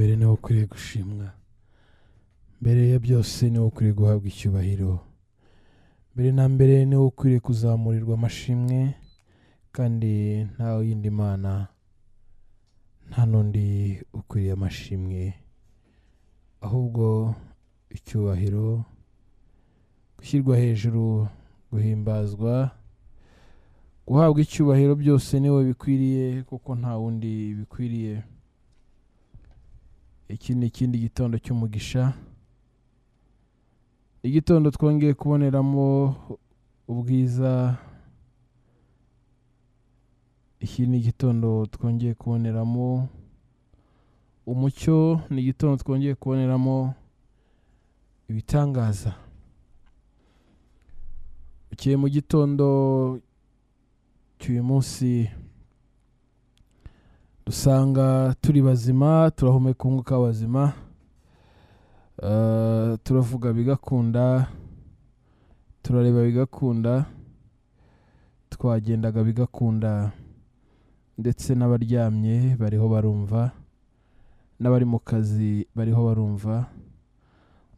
mbere niho ukwiriye gushimwa, mbere ya byose niho ukwiriye guhabwa icyubahiro, mbere na mbere niho ukwiriye kuzamurirwa amashimwe, kandi nta yindi mana, nta n'undi ukwiriye amashimwe, ahubwo icyubahiro, gushyirwa hejuru, guhimbazwa, guhabwa icyubahiro byose niwe bikwiriye, kuko nta wundi bikwiriye. Iki ni ikindi gitondo cy'umugisha, igitondo twongeye kuboneramo ubwiza, iki ni igitondo twongeye kuboneramo umucyo, ni igitondo twongeye kuboneramo ibitangaza. Ukeye mu gitondo cy'uyu munsi dusanga turi bazima, turahumeka umwuka w'abazima, turavuga bigakunda, turareba bigakunda, twagendaga bigakunda, ndetse n'abaryamye bariho barumva, n'abari mu kazi bariho barumva.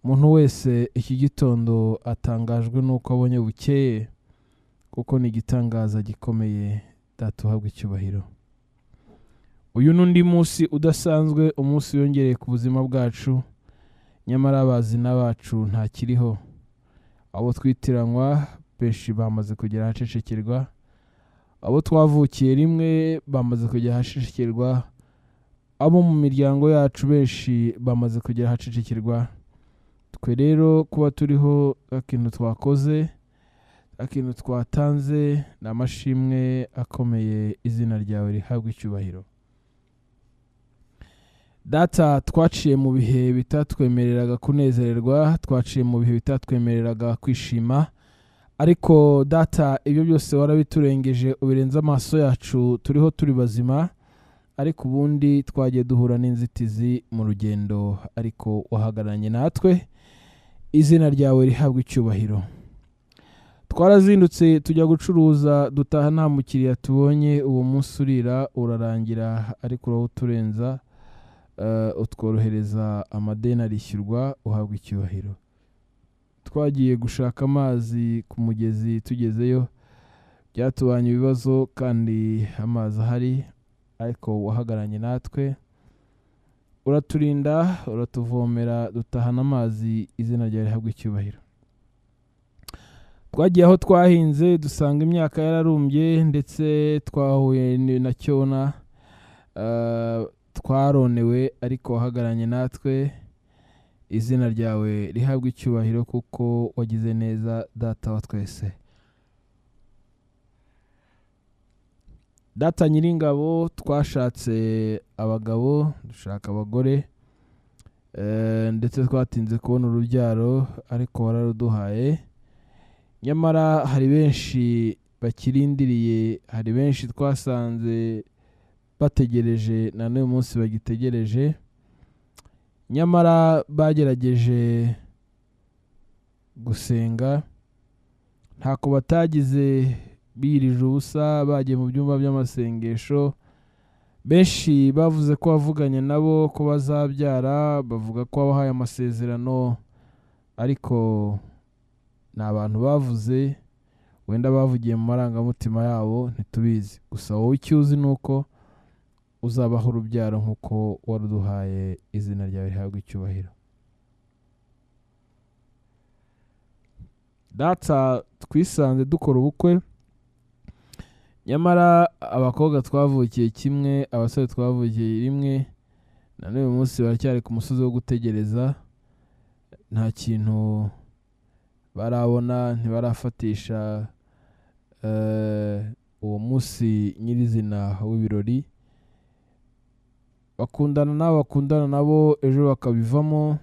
Umuntu wese iki gitondo atangajwe n'uko abonye bukeye, kuko ni igitangaza gikomeye. Data uhabwe icyubahiro. Uyu n'undi munsi udasanzwe, umunsi yongereye ku buzima bwacu, nyamara abazina bacu ntakiriho. Abo twitiranwa benshi bamaze kugera ahacecekerwa, abo twavukiye rimwe bamaze kugera ahacecekerwa, abo mu miryango yacu benshi bamaze kugera ahacecekerwa. Twe rero kuba turiho, akintu twakoze, akintu twatanze, ni amashimwe akomeye. Izina ryawe rihabwe icyubahiro. Data, twaciye mu bihe bitatwemereraga kunezererwa, twaciye mu bihe bitatwemereraga kwishima, ariko Data, ibyo byose warabiturengeje, ubirenza amaso yacu, turiho turi bazima. Ariko ubundi twagiye duhura n'inzitizi mu rugendo, ariko wahagararanye natwe. Izina ryawe rihabwe icyubahiro. Twarazindutse tujya gucuruza, dutaha nta mukiriya tubonye. Uwo munsi urira urarangira, ariko urawuturenza, utworohereza amadeni arishyurwa. Uhabwe icyubahiro. Twagiye gushaka amazi ku mugezi, tugezeyo byatubanye ibibazo, kandi amazi ahari, ariko wahagararanye natwe, uraturinda, uratuvomera, dutahana amazi. Izina ryawe rihabwe icyubahiro. Twagiye aho twahinze, dusanga imyaka yararumbye, ndetse twahuye na cyona, twaronewe, ariko wahagararanye natwe. Izina ryawe rihabwe icyubahiro, kuko wagize neza, Data wa twese. Data Nyiringabo, twashatse abagabo, dushaka abagore, ndetse twatinze kubona urubyaro, ariko wararuduhaye. Nyamara hari benshi bakirindiriye, hari benshi twasanze bategereje, na n'uyu munsi bagitegereje, nyamara bagerageje gusenga, ntako batagize, birije ubusa, bagiye mu byumba by'amasengesho. Benshi bavuze ko wavuganye nabo ko bazabyara, bavuga ko wabahaye amasezerano, ariko ni abantu bavuze, wenda bavugiye mu marangamutima yabo, ntitubizi. Gusa wowe icyo uzi ni uko uzabaho urubyaro nk'uko waruduhaye. Izina ryawe rihabwe icyubahiro. Data, twisanze dukora ubukwe, nyamara abakobwa twavukiye kimwe, abasore twavukiye rimwe, na n'uyu munsi baracyari ku musozi wo gutegereza. Nta kintu barabona, ntibarafatisha uwo munsi nyirizina w'ibirori. Bakundana n'abo bakundana nabo, ejo bakabivamo,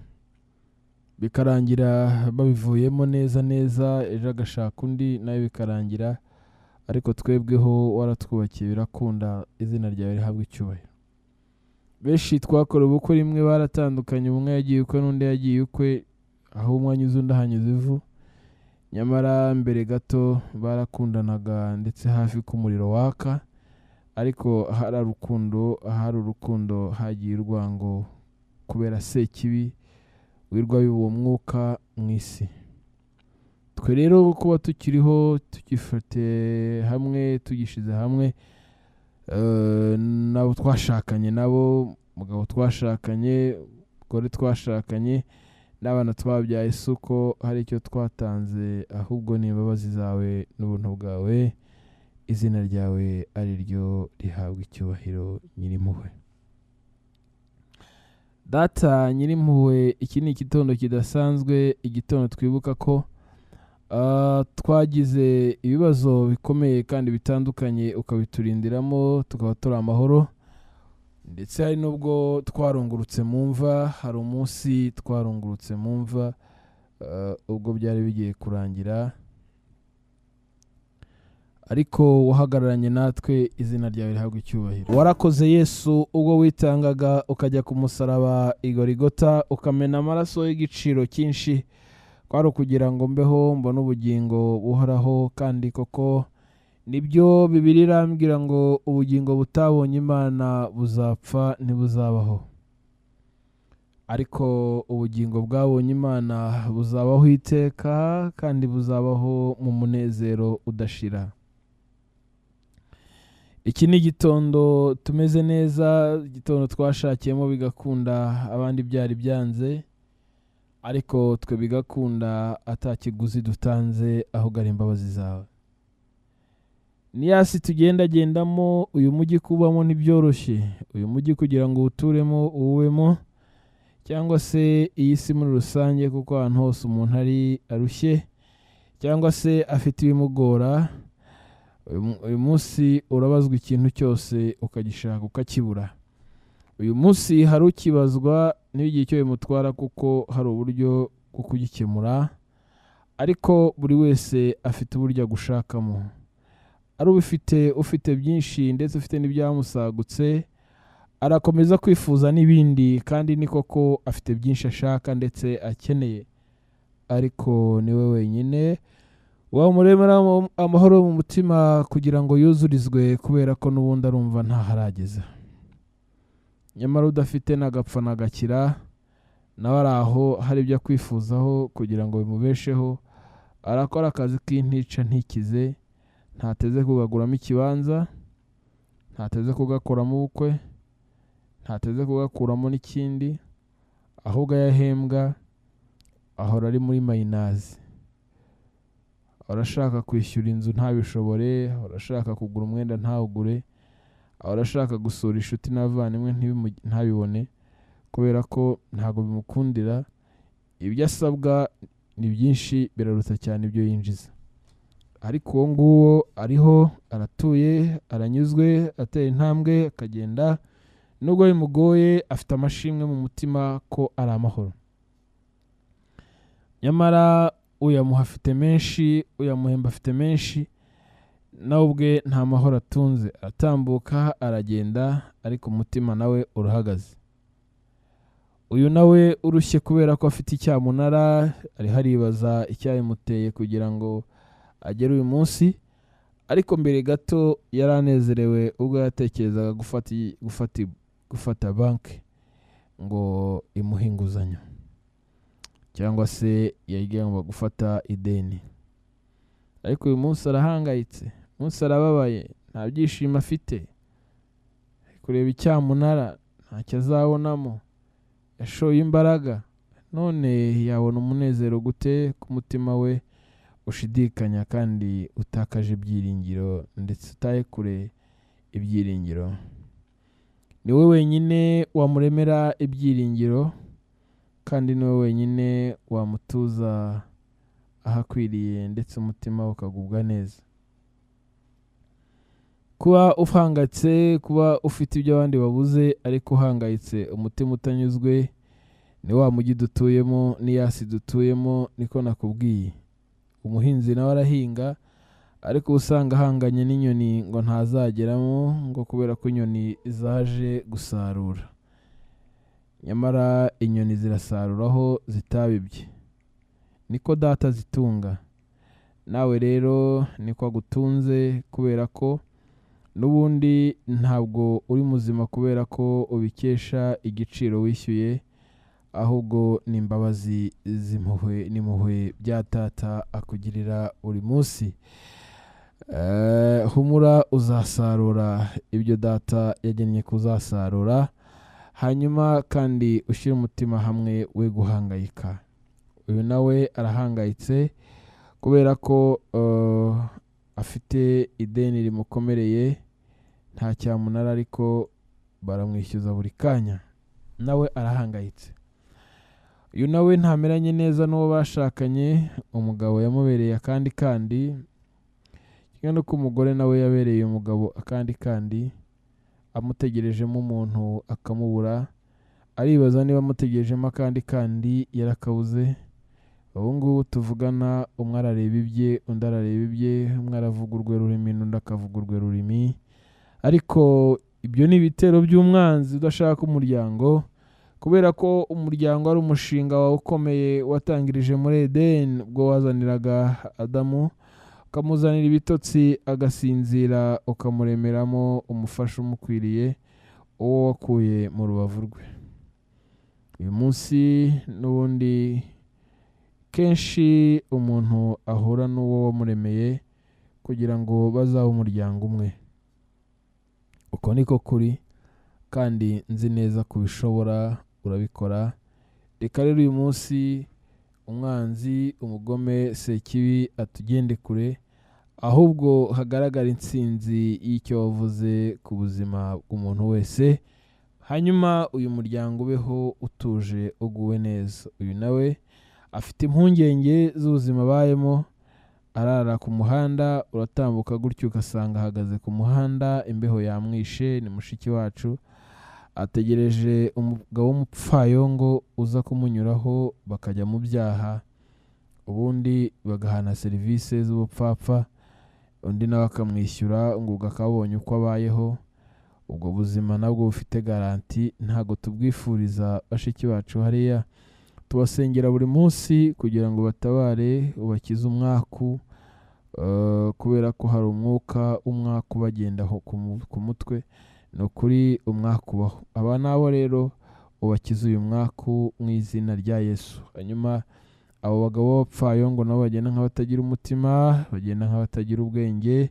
bikarangira babivuyemo neza neza, ejo agashaka undi, nawe bikarangira. Ariko twebweho waratwubakiye, birakunda. Izina ryawe rihabwe icyubahiro. Benshi twakora ubukwe rimwe baratandukanye, umwe yagiye ukwe n'undi yagiye ukwe, aho umwe anyuze undi ahanyuze ivu. Nyamara mbere gato barakundanaga, ndetse hafi k'umuriro waka, ariko ahari urukundo hagiye urwango, kubera sekibi wirwa uwo mwuka mu isi. Twe rero kuba tukiriho tugifate hamwe tugishize hamwe, nabo twashakanye, nabo mugabo twashakanye, gore twashakanye, n'abana twabyaye, isuko hari icyo twatanze, ahubwo ni imbabazi zawe n'ubuntu bwawe. Izina ryawe ari ryo rihabwa icyubahiro Nyirimpuhwe. Data Nyirimpuhwe, iki ni igitondo kidasanzwe, igitondo twibuka ko twagize ibibazo bikomeye kandi bitandukanye, ukabiturindiramo tukaba turi amahoro, ndetse hari n'ubwo twarungurutse mu mva. Hari umunsi twarungurutse mu mva ubwo byari bigiye kurangira, ariko wahagararanye natwe. Izina ryawe rihabwa icyubahiro. Warakoze Yesu, ubwo witangaga ukajya ku musaraba i Golgotha, ukamena amaraso y'igiciro cyinshi, kwari ukugira ngo mbeho mbone ubugingo buhoraho. Kandi koko nibyo Bibiliya irambwira ngo ubugingo butabonye Imana buzapfa ntibuzabaho, ariko ubugingo bwabonye Imana buzabaho iteka, kandi buzabaho mu munezero udashira. Iki ni igitondo tumeze neza, igitondo twashakiyemo bigakunda, abandi byari byanze, ariko twe bigakunda atakiguzi dutanze, ahubwo ari imbabazi zawe. Niyasi tugendagendamo, uyu mujyi kubamo ntibyoroshye, uyu mujyi kugira ngo uwuturemo uwubemo, cyangwa se iyi si muri rusange, kuko ahantu hose umuntu ari arushye cyangwa se afite ibimugora. Uyu munsi urabazwa ikintu cyose ukagishaka ukakibura. Uyu munsi hari ukibazwa n'igihe cyo bimutwara, kuko hari uburyo bwo kugikemura, ariko buri wese afite uburyo agushakamo. Ari ufite byinshi ndetse ufite n'ibyamusagutse, arakomeza kwifuza n'ibindi, kandi ni koko afite byinshi ashaka ndetse akeneye, ariko niwe wenyine wamuremera amahoro mu mutima kugira ngo yuzurizwe, kubera ko n'ubundi arumva ntaharageza. Nyamara udafite n'agapfa n'agakira, nawe ari aho hari ibyo akwifuzaho kugira ngo bimubesheho. Arakora akazi k'intica ntikize, ntateze kugaguramo ikibanza, ntateze kugakoramo ubukwe, ntateze kugakuramo n'ikindi, ahubwo yahembwa ahora ari muri mayinazi. Arashaka kwishyura inzu ntabishobore, arashaka kugura umwenda ntawugure, arashaka gusura inshuti n'abavandimwe ntabibone, kubera ko ntabwo bimukundira. Ibyo asabwa ni byinshi, biraruta cyane ibyo yinjiza. Ariko uwo nguwo ariho, aratuye, aranyuzwe, atera intambwe, akagenda, nubwo bimugoye, afite amashimwe mu mutima ko ari amahoro. Nyamara uyamuha afite menshi, uyamuhemba afite menshi, nawe ubwe nta mahoro atunze. Atambuka aragenda, ariko umutima nawe urahagaze. Uyu nawe urushye kubera ko afite icyamunara, ari haribaza icyabimuteye kugira ngo agere uyu munsi, ariko mbere gato yaranezerewe ubwo yatekerezaga gufata banki ngo imuhe inguzanyo, cyangwa se yagomba gufata ideni. Ariko uyu munsi arahangayitse, umunsi arababaye, nta byishimo afite, kureba icyamunara ntacyo azabonamo, yashoye imbaraga, none yabona umunezero gute ku mutima we ushidikanya kandi utakaje ibyiringiro, ndetse utaye kure ibyiringiro. Ni we wenyine wamuremera ibyiringiro, kandi ni we wenyine wamutuza ahakwiriye, ndetse umutima ukagubwa neza. Kuba uhangayitse, kuba ufite ibyo abandi babuze ariko uhangayitse, umutima utanyuzwe, ni wa mujyi dutuyemo, n'iyasi dutuyemo. Niko nakubwiye, umuhinzi nawe arahinga, ariko usanga ahanganye n'inyoni ngo ntazageramo, ngo kubera ko inyoni zaje gusarura. Nyamara inyoni zirasarura aho zitabibye. Niko Data zitunga. Nawe rero niko agutunze, kubera ko n'ubundi ntabwo uri muzima kubera ko ubikesha igiciro wishyuye, ahubwo ni imbabazi n'impuhwe bya Data akugirira buri munsi. Humura uzasarura ibyo Data yagennye kuzasarura, hanyuma kandi ushyire umutima hamwe we guhangayika. Uyu nawe arahangayitse kubera ko afite ideni rimukomereye, nta cyamunara ariko baramwishyuza buri kanya, nawe arahangayitse. Uyu nawe ntameranye neza n'uwo bashakanye, umugabo yamubereye akandi kimwe nuko umugore nawe yabereye umugabo akandi amutegerejemo umuntu akamubura, aribaza niba amutegerejemo akandi yarakabuze. Ubu ngubu tuvugana, umwe arareba ibye undi arareba ibye, umwe aravuga urwe rurimi n'undi akavuga urwe rurimi, ariko ibyo ni ibitero by'umwanzi udashaka umuryango, kubera ko umuryango ari umushinga wawe ukomeye watangirije muri Edeni, ubwo wazaniraga Adamu ukamuzanira ibitotsi agasinzira, ukamuremeramo umufasha umukwiriye, uwo wakuye mu rubavu rwe. Uyu munsi n'ubundi kenshi umuntu ahura n'uwo wamuremeye kugira ngo bazabe umuryango umwe. Uko niko kuri, kandi nzi neza kubishobora, urabikora. Reka rero uyu munsi umwanzi, umugome, sekibi atugende kure, ahubwo hagaragara intsinzi y'icyo wavuze ku buzima bw'umuntu wese, hanyuma uyu muryango ubeho utuje uguwe neza. Uyu nawe afite impungenge z'ubuzima abayemo, arara ku muhanda, uratambuka gutyo ugasanga ahagaze ku muhanda, imbeho yamwishe, ni mushiki wacu, ategereje umugabo w'umupfayongo uza kumunyuraho bakajya mu byaha, ubundi bagahana serivisi z'ubupfapfa, undi nawe akamwishyura ngo akabonye uko abayeho. Ubwo buzima nabwo bufite garanti, ntago tubwifuriza bashiki bacu hariya. Tubasengera buri munsi kugira ngo batabare, ubakize umwaku, kubera ko hari umwaku bagendaho ku mutwe. Ni ukuri umwaku ubaho. Aba nabo rero ubakize uyu mwaku mu izina rya Yesu. Hanyuma abo bagabo b'abapfayongo nabo bagenda nk'abatagira umutima, bagenda nk'abatagira ubwenge,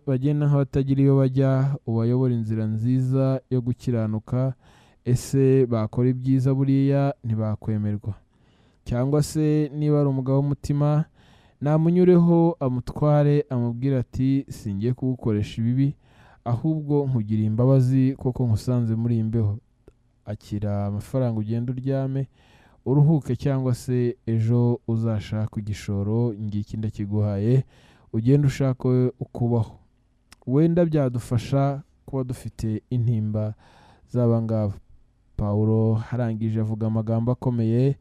bagenda nk'abatagira iyo bajya, ubayobora inzira nziza yo gukiranuka. Ese bakora ibyiza buriya ntibakwemerwa? Cyangwa se niba ari umugabo w'umutima, namunyureho amutware, amubwira ati singiye kugukoresha ibibi, ahubwo nkugiriye imbabazi kuko nkusanze muri imbeho. Akira amafaranga ugenda uryame uruhuke, cyangwa se ejo uzashaka igishoro, ngiki ndakiguhaye, ugenda ushaka ukubaho. Wenda byadufasha kuba dufite intimba z'aba ngaba. Pawulo harangije avuga amagambo akomeye,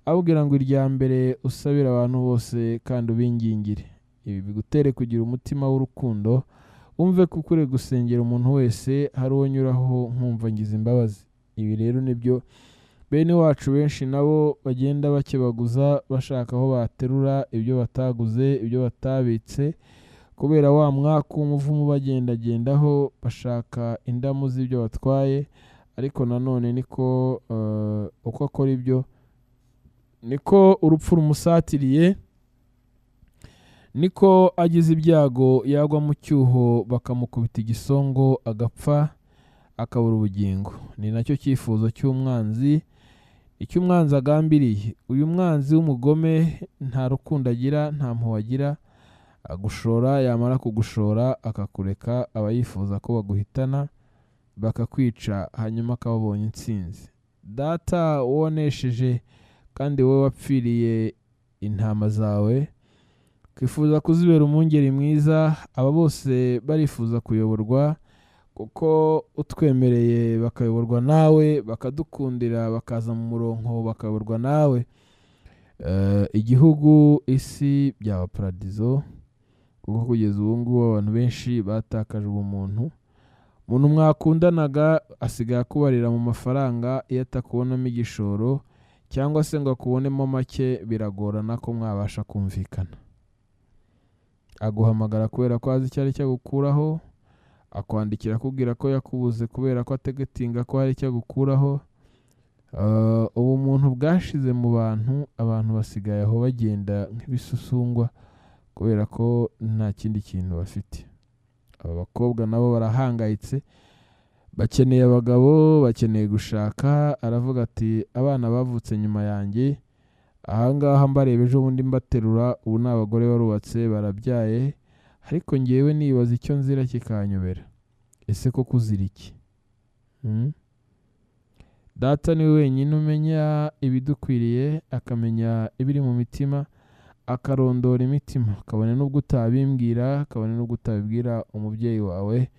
abwira ngo irya mbere usabira abantu bose kandi ubingingire. Ibi bigutere kugira umutima w'urukundo, umve kuko uri gusengera umuntu wese hari uwo nyuraho nkumva ngize imbabazi. Ibi rero nibyo bene wacu benshi nabo bagenda bakebaguza, bashaka aho baterura ibyo bataguze, ibyo batabitse, kubera wa mwaka w'umuvumo bagendagendaho, bashaka indamu z'ibyo batwaye. Ariko nanone niko uko akora ibyo niko urupfu rumusatiriye, niko agize ibyago yagwa mu cyuho bakamukubita igisongo agapfa akabura ubugingo. Ni nacyo cyifuzo cy'umwanzi, icyo umwanzi agambiriye. Uyu mwanzi w'umugome nta rukundo agira, nta mpuhwe agira, agushora, yamara kugushora akakureka, aba yifuza ko baguhitana bakakwica, hanyuma akababonye intsinzi. Data wonesheje kandi wowe wapfiriye intama zawe, kwifuza kuzibera umwungeri mwiza. Aba bose barifuza kuyoborwa, kuko utwemereye bakayoborwa nawe, bakadukundira bakaza mu murongo bakayoborwa nawe. Igihugu, isi byaba paradizo, kuko kugeza ubu ngubu abantu benshi batakaje ubumuntu. Umuntu mwakundanaga asigaye akubarira mu mafaranga, iyo atakubonamo igishoro cyangwa se ngo akubonemo make, biragorana ko mwabasha kumvikana. Aguhamagara kubera ko azi icyo ari cyo gukuraho, akwandikira akubwira ko yakubuze kubera ko ategetinga ko hari icyo gukuraho. ubumuntu bwashize mu bantu, abantu basigaye aho bagenda nk'ibisusungwa kubera ko nta kindi kintu bafite. Aba bakobwa nabo barahangayitse, bakeneye abagabo, bakeneye gushaka. Aravuga ati abana bavutse nyuma yanjye ahangaha mbareba ejo bundi mbaterura, ubu ni abagore barubatse barabyaye, ariko ngewe nibaza icyo nzira kikanyobera. Ese koko uzira iki? Data ni we wenyine umenya ibidukwiriye, akamenya ibiri mu mitima, akarondora imitima, kabone n'ubwo utabimbwira, kabone n'ubwo utabibwira umubyeyi wawe,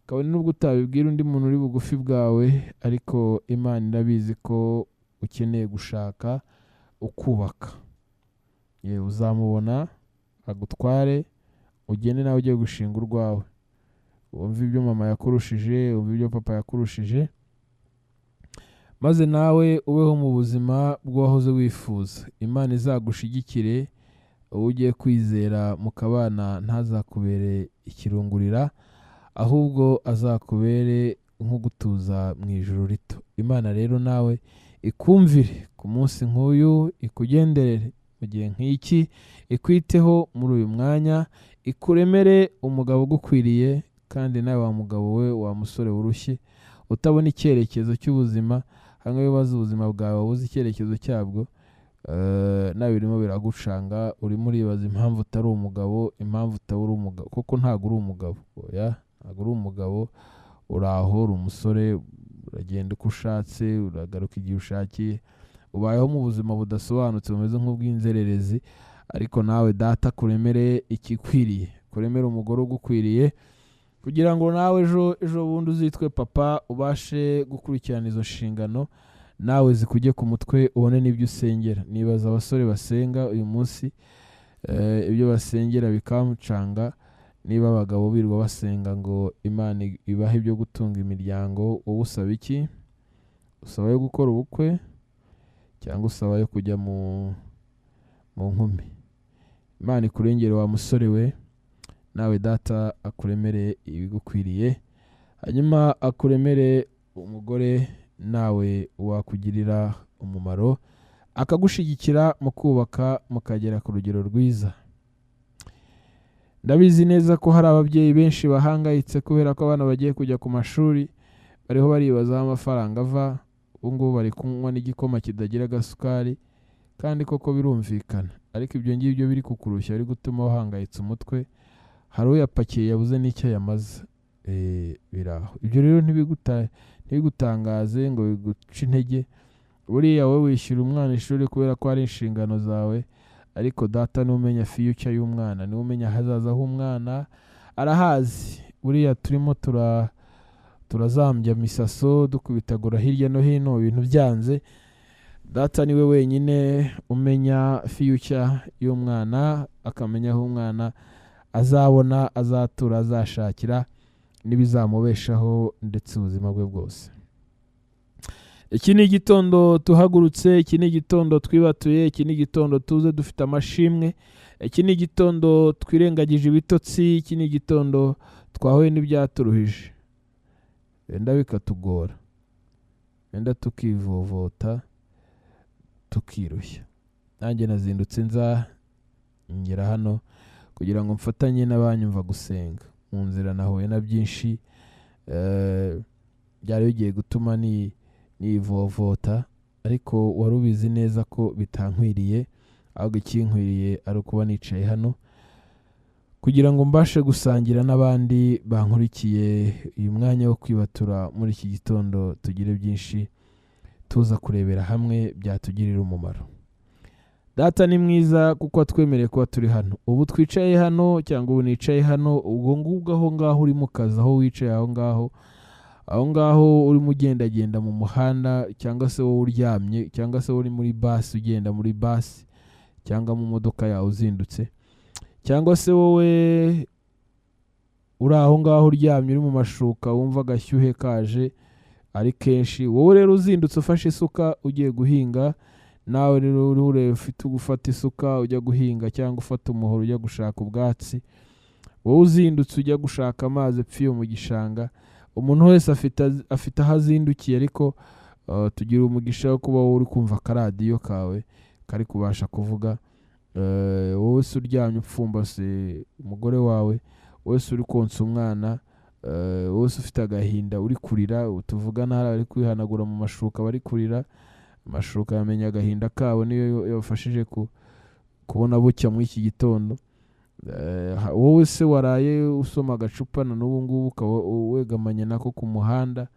kabone n'ubwo utabibwira undi muntu uri bugufi bwawe, ariko Imana irabizi ko ukeneye gushaka ukubaka. Yewe uzamubona agutware, ugende nawe ugiye gushinga urwawe, wumva ibyo mama yakurushije, wumva ibyo papa yakurushije, maze nawe ubeho mu buzima bw'uwahoze wifuza. Imana izagushigikire, uwo ugiye kwizera mukabana ntazakubere ikirungurira, ahubwo azakubere nko gutuza mu ijuru rito. Imana rero nawe ikumvire ku munsi nk'uyu, ikugenderere mu gihe nk'iki, ikwiteho muri uyu mwanya, ikuremere umugabo ugukwiriye, kandi nawe wa mugabo we, wa musore urushye utabona icyerekezo cy'ubuzima, hamwe wibaza ubuzima bwawe wabuze icyerekezo cyabwo, nawe birimo biragucanga, urimo uribaza impamvu utari umugabo, impamvu utaba uri umugabo. Koko ntabwo uri umugabo, oya ntabwo uri umugabo, uraho uri umusore, uragenda uko ushatse, uragaruka igihe ushakiye, ubayeho mu buzima budasobanutse bumeze nk'ubw'inzererezi, ariko nawe Data kuremere ikikwiriye, kuremere umugore ugukwiriye, kugira ngo nawe ejo bundi uzitwe papa, ubashe gukurikirana izo nshingano, nawe zikujye ku mutwe, ubone n'ibyo usengera. Nibaza abasore basenga uyu munsi, ibyo basengera bikamucanga, niba abagabo birirwa basenga ngo Imana ibahe ibyo gutunga imiryango, wowe usaba iki? Usaba yo gukora ubukwe, cyangwa usaba yo kujya mu nkumi? Imana ikurengere wa musore we, nawe Data akuremere ibigukwiriye, hanyuma akuremere umugore nawe wakugirira umumaro, akagushigikira mu kubaka, mukagera ku rugero rwiza. Ndabizi neza ko hari ababyeyi benshi bahangayitse kubera ko abana bagiye kujya ku mashuri, bariho baribaza aho amafaranga ava. Ubu ngubu bari kunywa n'igikoma kidagira agasukari, kandi koko birumvikana, ariko ibyo ngibyo biri kukurushya, biri gutuma wahangayitse umutwe. Hari uyapakiye yabuze n'icyo yamaze. Biraho. Ibyo rero ntibigutangaze ngo biguce intege. Buriya wowe wishyura umwana ishuri kubera ko ari inshingano zawe, ariko Data niwe umenya future y'umwana, niwe umenya ahazaza h'umwana, arahazi. Buriya turimo turazambya misaso, dukubitagura hirya no hino, ibintu byanze. Data niwe wenyine umenya future y'umwana, akamenya aho umwana azabona, azatura, azashakira, n'ibizamubeshaho ndetse ubuzima bwe bwose. Iki ni igitondo tuhagurutse, iki ni igitondo twibatuye, iki ni igitondo tuze dufite amashimwe, iki ni igitondo twirengagije ibitotsi, iki ni igitondo twahuye n'ibyaturuhije, wenda bikatugora, wenda tukivovota, tukirushya. Nanjye nazindutse ngera hano kugira ngo mfatanye n'abanyumva gusenga. Mu nzira nahuye na byinshi byari bigiye gutuma nivovota, ariko wari ubizi neza ko bitankwiriye, ahubwo ikinkwiriye ari ukuba nicaye hano kugira ngo mbashe gusangira n'abandi bankurikiye uyu mwanya wo kwibatura muri iki gitondo. Tugire byinshi tuza kurebera hamwe byatugirira umumaro. Data ni mwiza kuko atwemereye kuba turi hano. Ubu twicaye hano, cyangwa ubu nicaye hano, ubwo ngubwo aho ngaho uri mu kazi, aho wicaye aho ngaho urimo ugendagenda mu muhanda, cyangwa se wowe uryamye, cyangwa se uri muri basi ugenda muri basi, cyangwa mu modoka yawe uzindutse, cyangwa se wowe uri aho ngaho uryamye uri mu mashuka wumva agashyuhe kaje ari kenshi, wowe rero uzindutse ufashe isuka ugiye guhinga, nawe rero uri ufite gufata isuka ujya guhinga, cyangwa ufata umuhoro ujya gushaka ubwatsi, wowe uzindutse ujya gushaka amazi epfiyo mu gishanga. Umuntu wese afite aho azindukiye, ariko tugira umugisha wo kuba uri kumva akaradiyo kawe kari kubasha kuvuga. Wowe se uryamye upfumbase umugore wawe, wowe se uri konsa umwana, wowe se ufite agahinda uri kurira, tuvugana hari abari kwihanagura mu mashuka bari kurira, amashuka yamenya agahinda kabo niyo yabafashije kubona bucya muri iki gitondo. Wowe se waraye usoma agacupa na n'ubu ngubu ukaba wegamanye nako ku muhanda,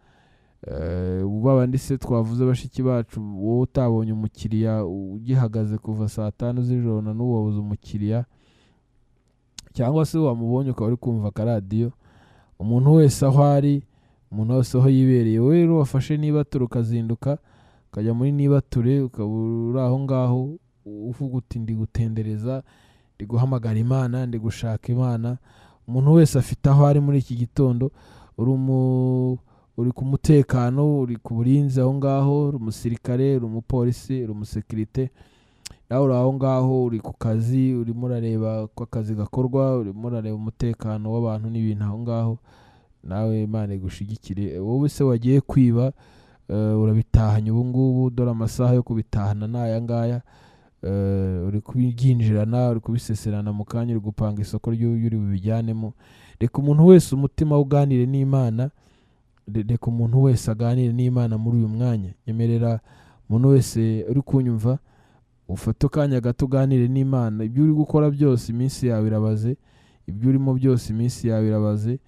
babandi se twavuze bashiki bacu, wowe utabonye umukiriya ugihagaze kuva saa 5 z'ijoro na n'ubu wabuze umukiriya, cyangwa se wamubonye ukaba uri kumva akaradiyo. Umuntu wese aho ari, umuntu wese aho yibereye, wowe rero wafashe nibature ukazinduka ukajya muri nibature, ukaba uri aho ngaho uvuga uti ndi gutendereza, ndi guhamagara Imana, ndi gushaka Imana. Umuntu wese afite aho ari muri iki gitondo, uri ku mutekano, uri ku burinzi aho ngaho, uri umusirikare, uri umupolisi, uri umusekirite, nawe uri aho ngaho uri ku kazi, urimo urareba ko akazi gakorwa, urimo urareba umutekano w'abantu n'ibintu aho ngaho, nawe Imana igushigikire. Wowe se wagiye kwiba, urabitahanye ubu ngubu, dore amasaha yo kubitahana n'aya ngaya, uri kubyinjirana, uri kubiseserana mu kanya, uri gupanga isoko ry'uri bubijyanemo. Reka umuntu wese umutima uganire n'Imana, reka umuntu wese aganire n'Imana muri uyu mwanya. Nyemerera umuntu wese uri kunyumva ufate akanya gato uganire n'Imana. Ibyo uri gukora byose iminsi yawe irabaze, ibyo urimo byose iminsi yawe irabaze.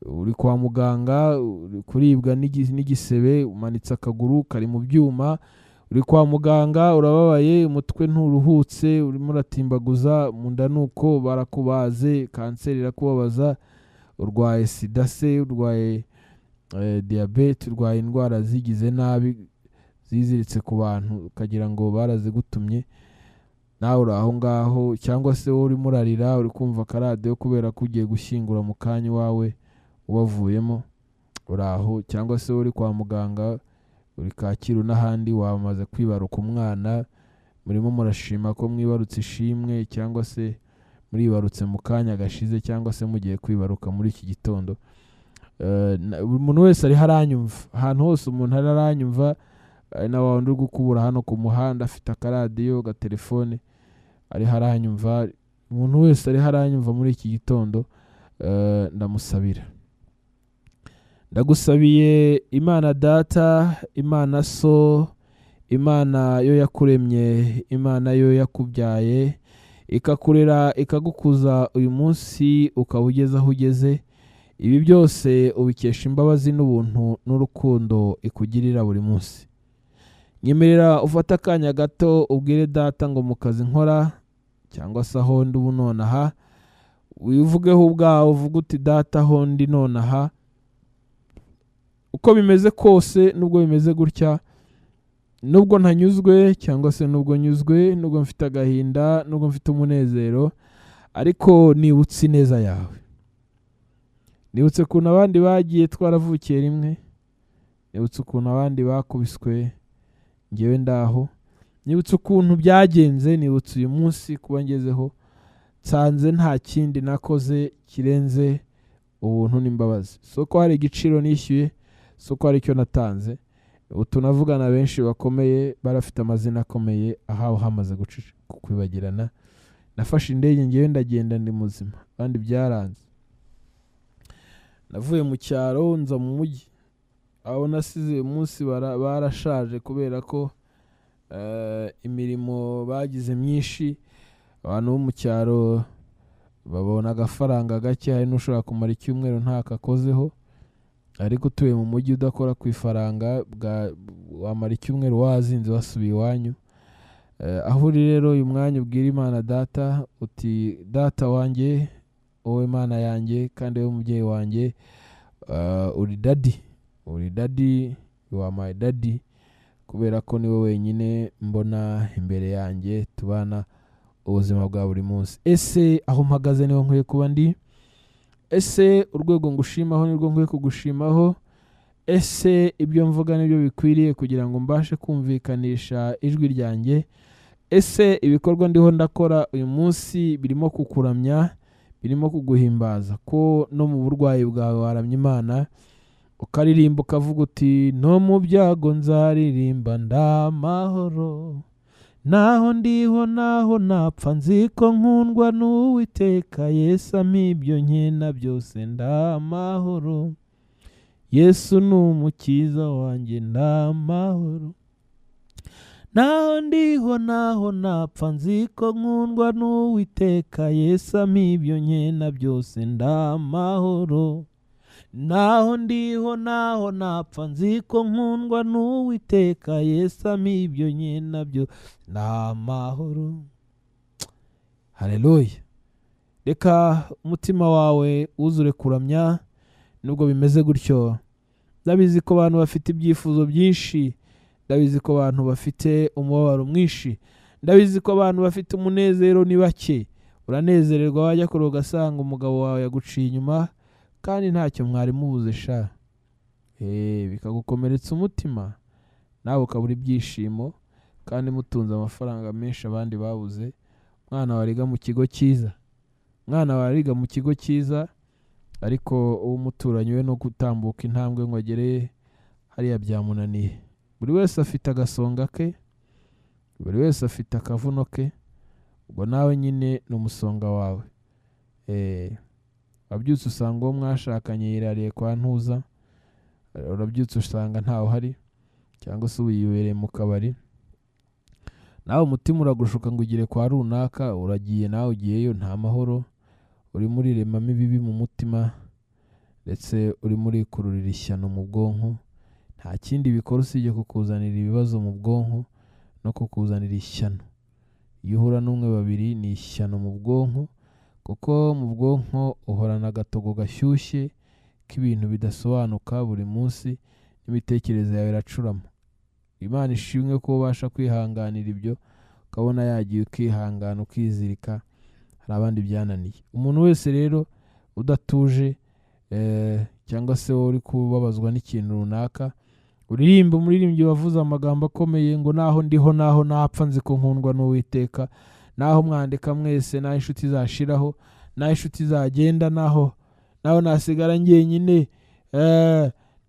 Uri kwa muganga, uri kuribwa n'igisebe, umanitse akaguru kari mu byuma, uri kwa muganga urababaye, umutwe nturuhutse, urimo uratimbaguza, mu nda nuko barakubaze, kanseri irakubabaza, urwaye sida se, urwaye diyabete, urwaye indwara zigize nabi ziziritse ku bantu ukagira ngo barazigutumye, nawe uri aho ngaho. Cyangwa se wowe urimo urarira, uri kumva akaradiyo kubera ko ugiye gushyingura mu kanya iwawe ubavuyemo, uri aho. Cyangwa se uri kwa muganga, uri Kacyiru n'ahandi, wamaze kwibaruka umwana, murimo murashima ko mwibarutse ishimwe, cyangwa se muribarutse mu kanya gashize, cyangwa se mugiye kwibaruka muri iki gitondo. Umuntu wese ari haranyumva, ahantu hose umuntu ari haranyumva, na wundi uri gukubura hano ku muhanda afite akaradiyo gatelefone ari haranyumva, umuntu wese ari haranyumva muri iki gitondo, ndamusabira. Ndagusabiye Imana Data, Imana So, Imana yo yakuremye, Imana yo yakubyaye ikakurera ikagukuza uyu munsi ukaba ugeze aho ugeze. Ibi byose ubikesha imbabazi n'ubuntu n'urukundo ikugirira buri munsi. Nyemerera ufata akanya gato ubwire Data ngo mu kazi nkora cyangwa se aho ndi ubu nonaha, wivugeho ubwawe uvuga uti Data aho ndi nonaha, uko bimeze kose, nubwo bimeze gutya, nubwo ntanyuzwe cyangwa se nubwo nyuzwe, nubwo mfite agahinda, nubwo mfite umunezero, ariko nibutse ineza yawe. Nibutse ukuntu abandi bagiye twaravukiye rimwe, nibutse ukuntu abandi bakubiswe ngewe ndaho, nibutse ukuntu byagenze, nibutse uyu munsi kuba ngezeho, nsanze nta kindi nakoze kirenze ubuntu n'imbabazi. Soko hari igiciro nishyuye, soko hari icyo natanze. Tunavugana benshi bakomeye, barafite amazina akomeye, ahawe hamaze kwibagirana. Nafashe indege ngewe ndagenda ndi muzima, kandi byaranze. Navuye mu cyaro nza mu mujyi, aho nasize uyu munsi barashaje kubera ko imirimo bagize myinshi. Abantu bo mu cyaro babona agafaranga gake, hari n'ushobora kumara icyumweru ntakakozeho, ariko utuye mu mujyi udakora ku ifaranga wamara icyumweru wazinze wasubiye iwanyu. Aho uri rero uyu mwanya ubwira Imana Data uti Data wanjye, wowe Mana yanjye, kandi wowe mubyeyi wanjye, uri daddy, you are my daddy, kubera ko niwe wenyine mbona imbere yanjye tubana ubuzima bwa buri munsi. Ese aho mpagaze niho nkwiye kuba ndi? Ese urwego ngushimaho nirwo nkwiye kugushimaho? Ese ibyo mvuga nibyo bikwiriye kugira ngo mbashe kumvikanisha ijwi ryanjye? Ese ibikorwa ndiho ndakora uyu munsi birimo kukuramya, birimo kuguhimbaza ko no mu burwayi bwawe waramya Imana, ukaririmba ukavuga uti no mu byago nzaririmba ndamahoro, naho ndiho naho napfa nzi ko nkundwa n'Uwiteka, Yesu ampa ibyo nkena byose ndamahoro, Yesu ni umukiza wanjye ndamahoro, naho ndiho naho napfa nzi ko nkundwa n'Uwiteka, Yesu ampa ibyo nkena byose ndamahoro, naho ndiho naho napfa nzi ko nkundwa n'Uwiteka, Yesu ampa ibyo nkena byose ndamahoro. Haleluya. Reka umutima wawe wuzure kuramya. Nubwo bimeze gutyo, ndabizi ko abantu bafite ibyifuzo byinshi, ndabizi ko abantu bafite umubabaro mwinshi, ndabizi ko abantu bafite umunezero ni bake. Uranezererwa wajya kure ugasanga umugabo wawe yaguciye inyuma kandi ntacyo mwari mubuze sha, bikagukomeretsa umutima, nawe ukabura ibyishimo kandi mutunze amafaranga menshi abandi babuze. Mwana wariga mu kigo cyiza, mwana wariga mu kigo cyiza, ariko umuturanyi we no gutambuka intambwe ngo agere hariya byamunaniye. Buri wese afite agasonga ke, buri wese afite akavuno ke, ubwo nawe nyine ni umusonga wawe. Wabyutse usanga uwo mwashakanye yirariye kwa ntuza, urabyutse usanga ntawe uhari, cyangwa se wibereye mu kabari, nawe umutima uragushuka ngo ugire kwa runaka, uragiye nawe ugiyeyo nta mahoro, urimo uriremamo ibibi mu mutima, ndetse urimo urikururira ishyano mu bwonko. Nta kindi bikora usibye kukuzanira ibibazo mu bwonko no kukuzanira ishyano. Iyo uhura n'umwe babiri ni ishyano mu bwonko, kuko mu bwonko uhorana agatogo gashyushye k'ibintu bidasobanuka buri munsi, n'imitekerereze yawe iracurama. Imana ishimwe ko ubasha kwihanganira ibyo, ukabona yagiye ukihangana ukizirika, hari abandi byananiye. Umuntu wese rero udatuje, cyangwa se wowe uri kubabazwa n'ikintu runaka, uririmba umuririmbyi wavuze amagambo akomeye ngo naho ndiho naho napfa nzi ko nkundwa n'Uwiteka, naho mwandika mwese, naho inshuti zashiraho, naho inshuti zagenda, naho nasigara njyenyine,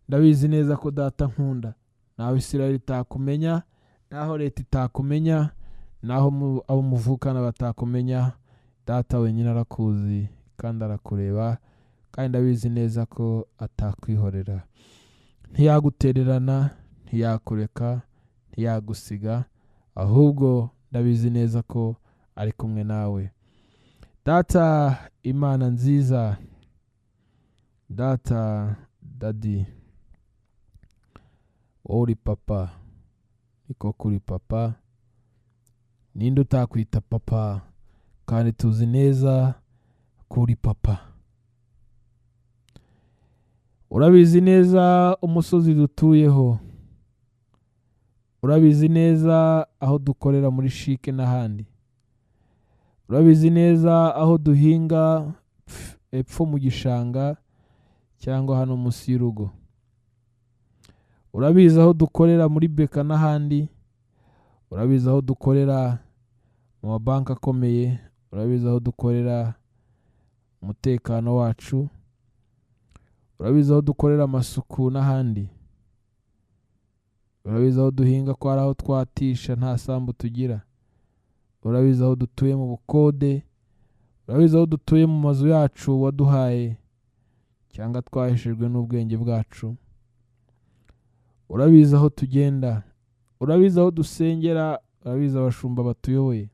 ndabizi neza ko data nkunda. Naho Isirayeli itakumenya, naho leta itakumenya, naho abo muvukana batakumenya, data wenyine arakuzi kandi arakureba, kandi ndabizi neza ko atakwihorera. Ntiyagutererana, ntiyakureka, ntiyagusiga, ahubwo ndabizi neza ko ari kumwe nawe. Data Imana nziza, data dadi, uri papa, niko kuri papa, ninde utakwita papa, kandi tuzi neza kuri papa. Urabizi neza umusozi dutuyeho, urabizi neza aho dukorera muri shike n'ahandi, urabizi neza aho duhinga epfo mu gishanga cyangwa hano munsi y'urugo, urabizi aho dukorera muri beka n'ahandi, urabizi aho dukorera mu mabanki akomeye, urabizi aho dukorera umutekano wacu, urabizi aho dukorera amasuku n'ahandi, urabizi aho duhinga ko hari aho twatisha nta sambu tugira, urabizi aho dutuye mu bukode, urabizi aho dutuye mu mazu yacu waduhaye cyangwa twaheshejwe n'ubwenge bwacu, urabizi aho tugenda, urabizi aho dusengera, urabizi abashumba batuyoboye,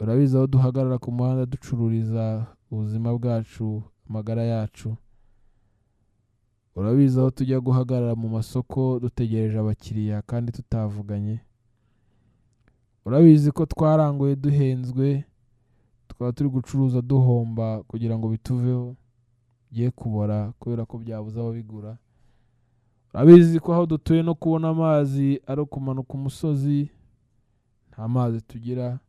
urabizi aho duhagarara ku muhanda ducururiza ubuzima bwacu, amagara yacu, urabizi aho tujya guhagarara mu masoko dutegereje abakiriya kandi tutavuganye, urabizi ko twaranguye duhenzwe, tukaba turi gucuruza duhomba kugira ngo bituveho, bigiye kubora kubera ko byabuze ababigura. Urabizi ko aho dutuye no kubona amazi ari ukumanuka umusozi, nta mazi tugira.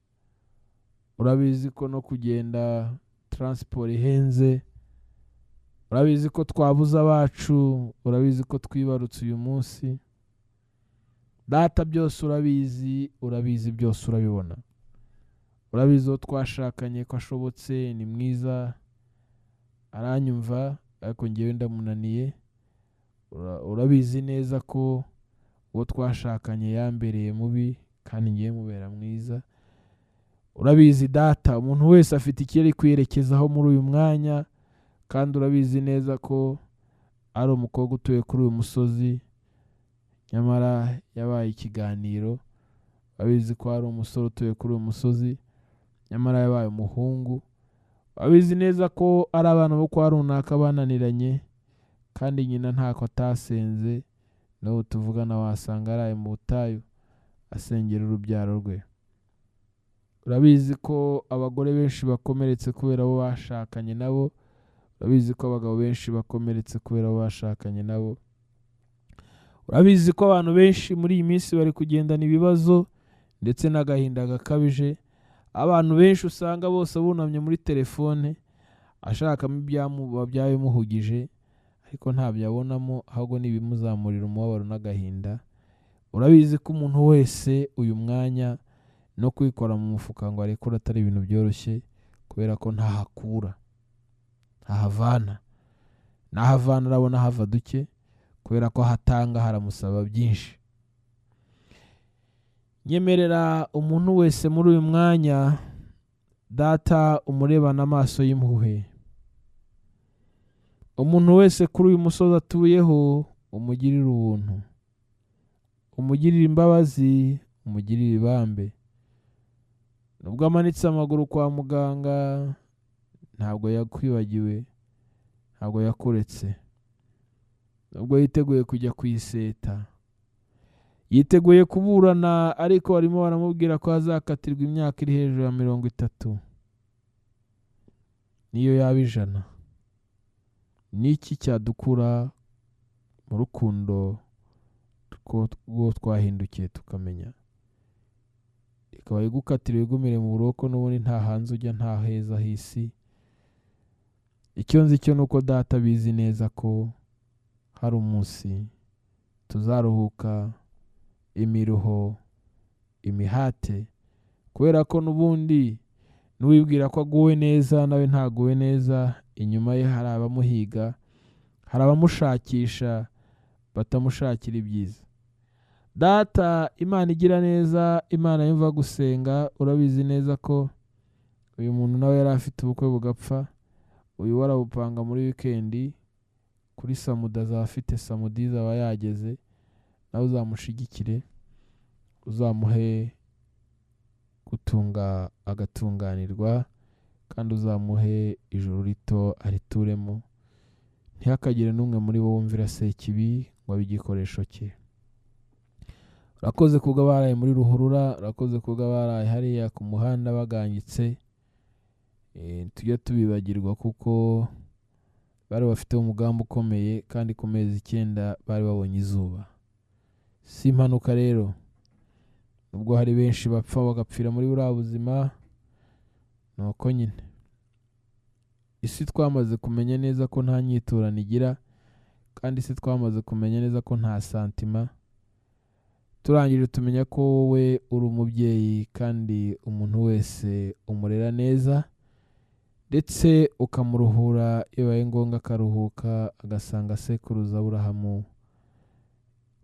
Urabizi ko no kugenda transport ihenze, urabizi ko twabuze abacu, urabizi ko twibarutse uyu munsi. Data byose urabizi, urabizi byose urabibona. Urabizi aho twashakanye ko ashobotse, ni mwiza, aranyumva, ariko ngewe ndamunaniye. urabizi neza ko uwo twashakanye yambereye mubi kandi ngiye mubera mwiza. Urabizi data, umuntu wese afite icyo ari kwiyerekezaho muri uyu mwanya, kandi urabizi neza ko ari umukobwa utuye kuri uyu musozi, nyamara yabaye ikiganiro. Urabizi ko ari umusore utuye kuri uyu musozi, nyamara yabaye umuhungu. Urabizi neza ko ari abana bo kwa runaka bananiranye, kandi nyina ntako atasenze. N'ubu tuvugana wasanga araye mu butayu asengera urubyaro rwe. Urabizi ko abagore benshi bakomeretse kubera abo bashakanye nabo. Urabizi ko abagabo benshi bakomeretse kubera abo bashakanye nabo. Urabizi ko abantu benshi muri iyi minsi bari kugendana ibibazo ndetse n'agahinda gakabije. Abantu benshi usanga bose bunamye muri telefone ashakamo ibyabimuhugije, ariko ntabyo abonamo, ahubwo n'ibimuzamurira umubabaro n'agahinda. Urabizi ko umuntu wese uyu mwanya no kwikora mu mufuka ngo arekure atari ibintu byoroshye, kubera ko ntahakura, ntahavana arabona hava duke, kubera ko ahatanga haramusaba byinshi. Nyemerera umuntu wese muri uyu mwanya data umurebana amaso y'impuhwe. Umuntu wese kuri uyu musozi atuyeho umugirire ubuntu, umugirire imbabazi, umugirire ibambe. Nubwo amanitse amaguru kwa muganga, ntabwo yakwibagiwe, ntabwo yakuretse. Nubwo yiteguye kujya kwiseta, yiteguye kuburana, ariko barimo baramubwira ko azakatirwa imyaka iri hejuru ya 30, niyo yaba 100. Niki cyadukura mu rukundo rwo twahindukiye tukamenya? Ikaba igukatira igumire mu buroko, n'ubundi nta hanze ujya, nta heza hisi. Icyo nzi cyo nuko data bizi neza ko hari umunsi tuzaruhuka imiruho, imihate, kubera ko n'ubundi n'uwibwira ko aguwe neza nawe ntaguwe neza. Inyuma ye hari abamuhiga, hari abamushakisha batamushakira ibyiza. Data, Imana igira neza, Imana yumva gusenga, urabizi neza ko uyu muntu nawe yari afite ubukwe bugapfa. Uyu warabupanga muri weekend, kuri samuda azaba afite samudi, azaba yageze. Nawe uzamushigikire, uzamuhe gutunga agatunganirwa, kandi uzamuhe ijuru rito arituremo. Ntihakagire n'umwe muri bo wumvira sekibi ngo abe igikoresho cye. Urakoze kubwo baraye muri ruhurura, urakoze kubwo baraye hariya ku muhanda bagangitse. Tujya tubibagirwa kuko bari bafite umugambi ukomeye, kandi ku mezi 9 bari babonye izuba. Si impanuka rero, nubwo hari benshi bapfa bagapfira muri buriya buzima, nuko nyine isi twamaze kumenya neza ko nta nyiturano igira, kandi isi twamaze kumenya neza ko nta santima. Turangije tumenya ko wowe uri umubyeyi, kandi umuntu wese umurera neza, ndetse ukamuruhura iyo bibaye ngombwa akaruhuka, agasanga sekuruza Aburahamu,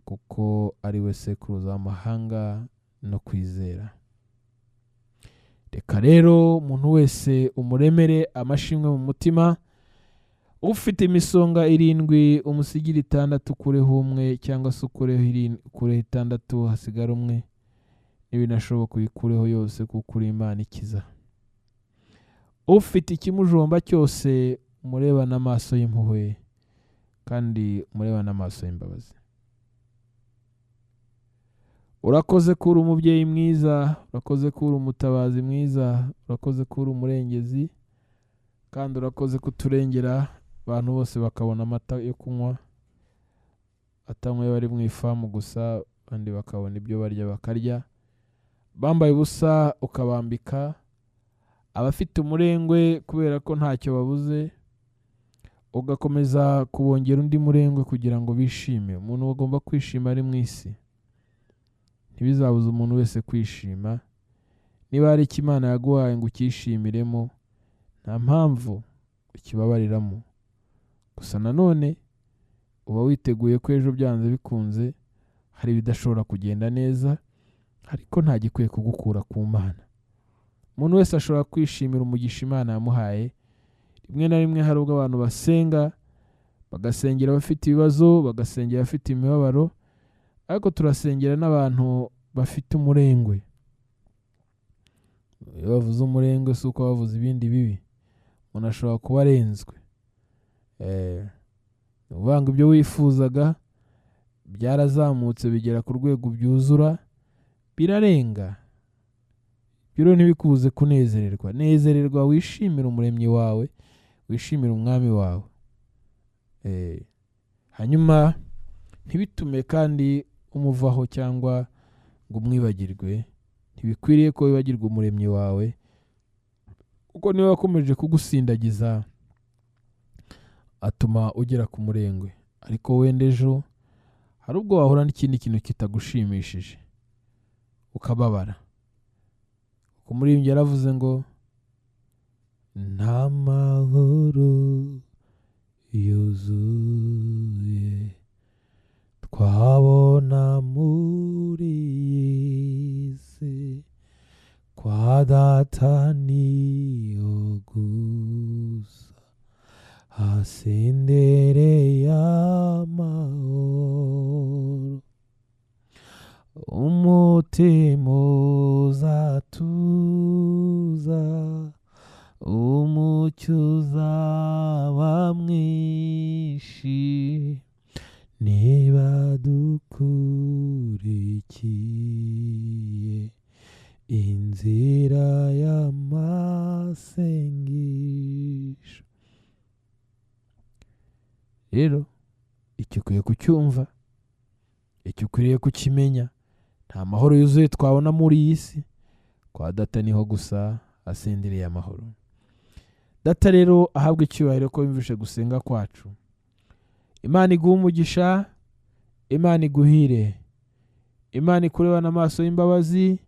kuko ari we sekuruza w'amahanga no kwizera. Reka rero umuntu wese umuremere amashimwe mu mutima. Ufite imisonga 7 umusigire 6, ukureho 1, cyangwa se ukureho 6 hasigara 1. Nibinashoboka uyikureho yose, kuko uri Imana ikiza. Ufite ikimujomba cyose umurebana amaso y'impuhwe, kandi umurebana amaso y'imbabazi. Urakoze kuri umubyeyi mwiza, urakoze kuri umutabazi mwiza, urakoze kuri umurengezi, kandi urakoze kuturengera. Abantu bose bakabona amata yo kunywa, atanywe bari mu ifamu gusa, kandi bakabona ibyo barya bakarya. Bambaye ubusa ukabambika, abafite umurengwe kubera ko ntacyo babuze ugakomeza kubongera undi murengwe kugira ngo bishime. Umuntu agomba kwishima ari mu isi, ntibizabuze umuntu wese kwishima. Niba hari icyo Imana yaguhaye ngo ukishimiremo, nta mpamvu ukibabariramo. Gusa nanone uba witeguye ko ejo byanze bikunze hari ibidashobora kugenda neza, ariko nta gikwiye kugukura ku Mana. Umuntu wese ashobora kwishimira umugisha Imana yamuhaye. Rimwe na rimwe hari ubwo abantu basenga, bagasengera abafite ibibazo, bagasengera abafite imibabaro, ariko turasengera n'abantu bafite umurengwe. Iyo bavuze umurengwe si uko bavuze ibindi bibi, umuntu ashobora kuba arenzwe. Ni ukuvuga ngo ibyo wifuzaga byarazamutse bigera ku rwego byuzura, birarenga. Ibyo ntibikubuze kunezererwa. Nezererwa, wishimira umuremyi wawe, wishimira umwami wawe. Hanyuma ntibitume kandi umuvaho cyangwa ngo umwibagirwe. Ntibikwiriye ko wibagirwa umuremyi wawe, kuko niwe wakomeje kugusindagiza atuma ugera ku murengwe. Ariko wenda ejo hari ubwo wahura n'ikindi kintu kitagushimishije ukababara. Umuririmbyi yaravuze ngo nta mahoro yuzuye twabona muri iyi si, kwa data niho gusa hasendereye amahoro, umutima uzatuza, umucyo uzaba mwinshi, niba dukurikiye inzira y'amasengesho. Rero icyo ukwiye kucyumva, icyo ukwiriye kukimenya, nta mahoro yuzuye twabona muri iyi si, kwa data niho gusa hasendereye amahoro. Data rero ahabwa icyubahiro ko yumvishe gusenga kwacu. Imana iguha umugisha, Imana iguhire, Imana ikurebana amaso y'imbabazi,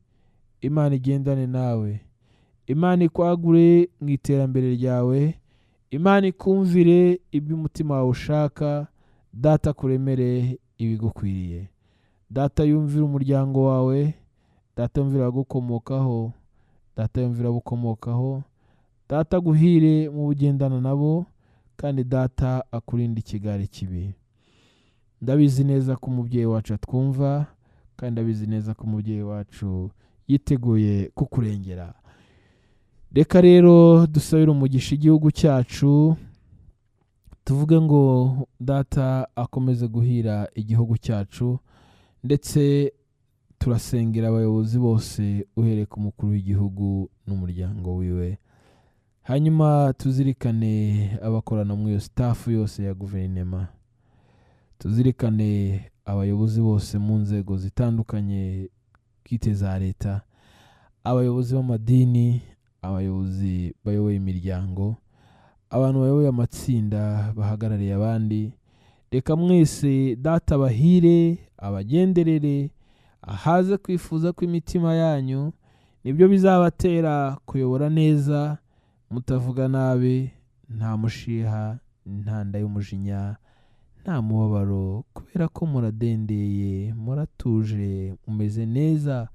Imana igendane nawe, Imana ikwagure mu iterambere ryawe, Imana ikumvire ibyo umutima wawe ushaka. Data kuremere ibigukwiriye. Data yumvira umuryango wawe, Data yumvira abagukomokaho, Data yumvira abukomokaho, Data aguhire mu bugendana nabo, kandi Data akurinde ikigare kibi. Ndabizi neza ko umubyeyi wacu atwumva, kandi ndabizi neza ko umubyeyi wacu yiteguye kukurengera. Reka rero dusabire umugisha igihugu cyacu, tuvuge ngo Data akomeze guhira igihugu cyacu, ndetse turasengera abayobozi bose uhereye ku mukuru w'igihugu n'umuryango wiwe. Hanyuma tuzirikane abakorana muri iyo staff yose ya guverinema, tuzirikane abayobozi bose mu nzego zitandukanye bwite za leta, abayobozi b'amadini, abayobozi bayoboye imiryango, abantu bayoboye amatsinda bahagarariye abandi. Reka mwese Data bahire, abagenderere, ahaze kwifuza kw'imitima yanyu, nibyo bizabatera kuyobora neza, mutavuga nabi, nta mushiha, nta nda y'umujinya, nta mubabaro, kubera ko muradendeye, muratuje, mumeze neza,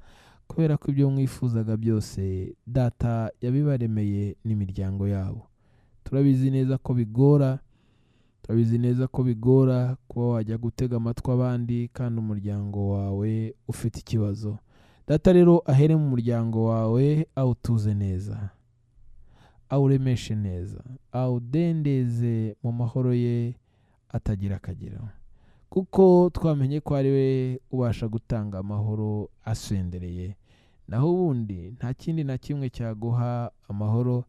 kubera ko ibyo mwifuzaga byose Data yabibaremeye n'imiryango yabo. Turabizi neza ko bigora, turabizi neza ko bigora kuba wajya gutega amatwi abandi kandi umuryango wawe ufite ikibazo. Data rero ahere mu muryango wawe, awutuze neza, awuremeshe neza, awudendeze mu mahoro ye atagira akagero, kuko twamenye ko ari we ubasha gutanga amahoro asendereye. Naho ubundi nta kindi na kimwe cyaguha amahoro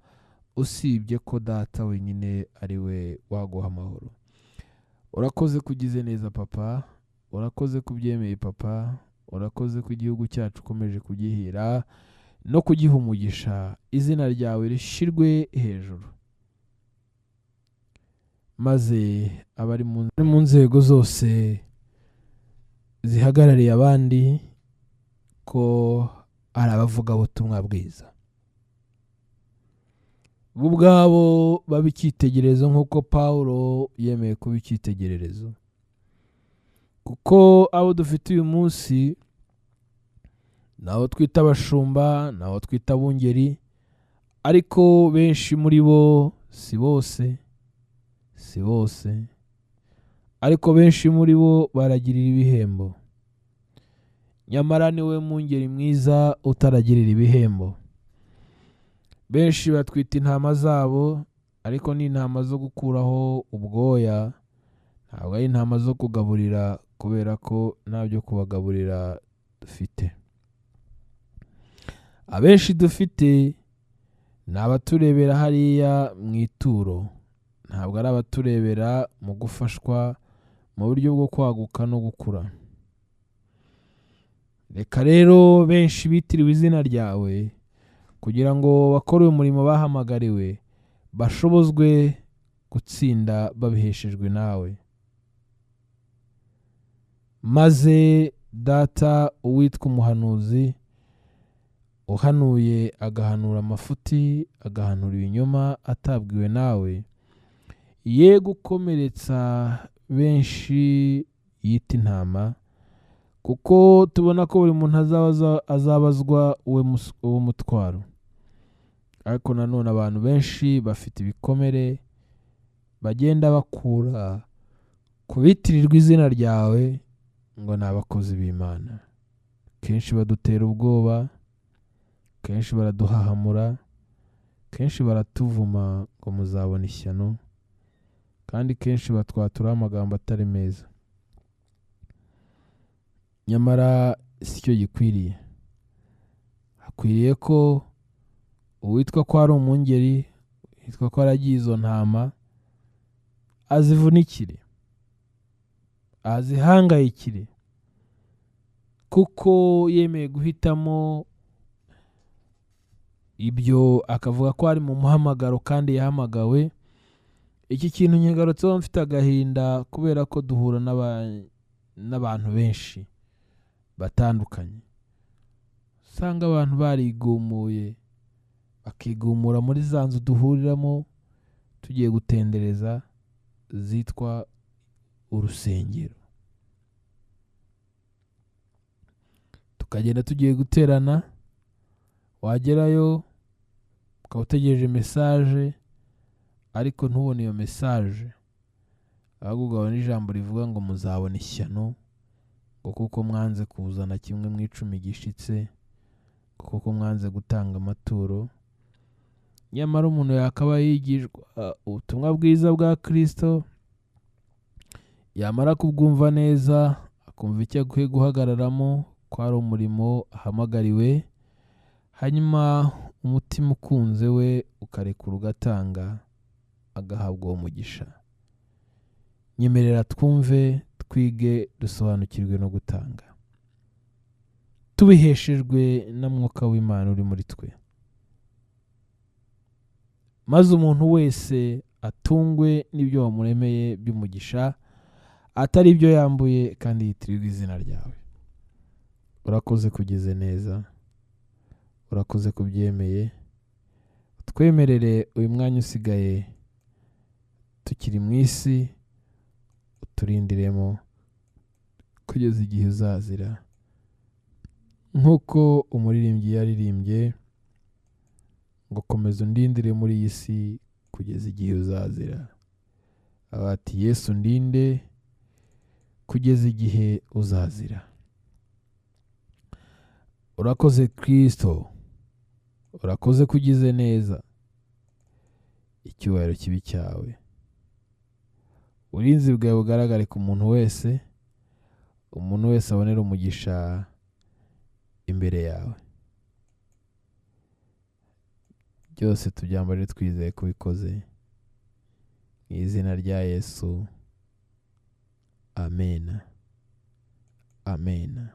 usibye ko Data wenyine ari we waguha amahoro. Urakoze kugize neza papa, urakoze kubyemeye papa, urakoze ku igihugu cyacu ukomeje kugihira no kugiha umugisha. Izina ryawe rishirwe hejuru, maze abari mu nzego zose zihagarariye abandi ko ari abavugabutumwa bwiza, bo ubwabo baba icyitegererezo nk'uko Pawulo yemeye kuba icyitegererezo. kuko abo dufite uyu munsi nabo twita abashumba, nabo twita abungeri, ariko benshi muri bo si bose, ariko benshi muri bo baragirira ibihembo. Nyamara niwe mwungeri mwiza utaragirira ibihembo. Benshi batwita intama zabo, ariko ni intama zo gukuraho ubwoya, ntabwo ari intama zo kugaburira, kubera ko nta byo kubagaburira dufite. Abenshi dufite ni abaturebera hariya mu ituro, ntabwo ari abaturebera mu gufashwa mu buryo bwo kwaguka no gukura. Reka rero benshi bitiriwe izina ryawe, kugira ngo bakore umurimo bahamagariwe, bashobozwe gutsinda babiheshejwe nawe. Maze data uwitwa umuhanuzi, uhanuye agahanura amafuti, agahanura ibinyoma atabwiwe nawe, ye gukomeretsa benshi yita intama, kuko tubona ko buri muntu azabazwa uwo mutwaro. Ariko nanone abantu benshi bafite ibikomere bagenda bakura ku bitirirwa izina ryawe ngo ni abakozi b'Imana. Kenshi badutera ubwoba, kenshi baraduhahamura, kenshi baratuvuma ngo muzabona ishyano, kandi kenshi batwaturaho amagambo atari meza. Nyamara si cyo gikwiriye. Hakwiriye ko uwitwa ko ari umwungeri, witwa ko aragiye izo ntama, azivunikire, azihangayikire, kuko yemeye guhitamo ibyo, akavuga ko ari mu muhamagaro kandi yahamagawe. Iki kintu nkigarutseho mfite agahinda, kubera ko duhura n'abantu benshi batandukanye. Usanga abantu barigumuye, bakigumura muri za nzu duhuriramo tugiye gutendereza zitwa urusengero. Tukagenda tugiye guterana, wagerayo ukaba utegereje mesaje, ariko ntubone iyo mesaje, ahubwo ugabana ijambo rivuga ngo muzabona ishyano, ngo kuko mwanze kuzana kimwe mu 10 gishitse, kuko mwanze gutanga amaturo. Nyamara umuntu yakaba yigishwa ubutumwa bwiza bwa Kristo, yamara kubwumva neza, akumva icyo akwiye guhagararamo, ko ari umurimo ahamagariwe, hanyuma umutima ukunze we ukarekura ugatanga, agahabwa uwo mugisha. Nyemerera twumve, twige, dusobanukirwe no gutanga, tubiheshejwe na Mwuka w'Imana uri muri twe, maze umuntu wese atungwe n'ibyo wamuremeye by'umugisha, atari ibyo yambuye, kandi yitirirwa izina ryawe. Urakoze kugize neza, urakoze kubyemeye. Twemerere uyu mwanya usigaye tukiri mu isi, uturindiremo kugeza igihe uzazira, nk'uko umuririmbyi yaririmbye ngo komeza undindire muri iyi si kugeza igihe uzazira. Abati Yesu ndinde kugeza igihe uzazira. Urakoze Kristo, urakoze kugize neza, icyubahiro kibi cyawe. Uburinzi bwawe bugaragare ku muntu wese, umuntu wese abonera umugisha imbere yawe. Byose tubyambaje twizeye kubikoze mu izina rya Yesu, amen, amen.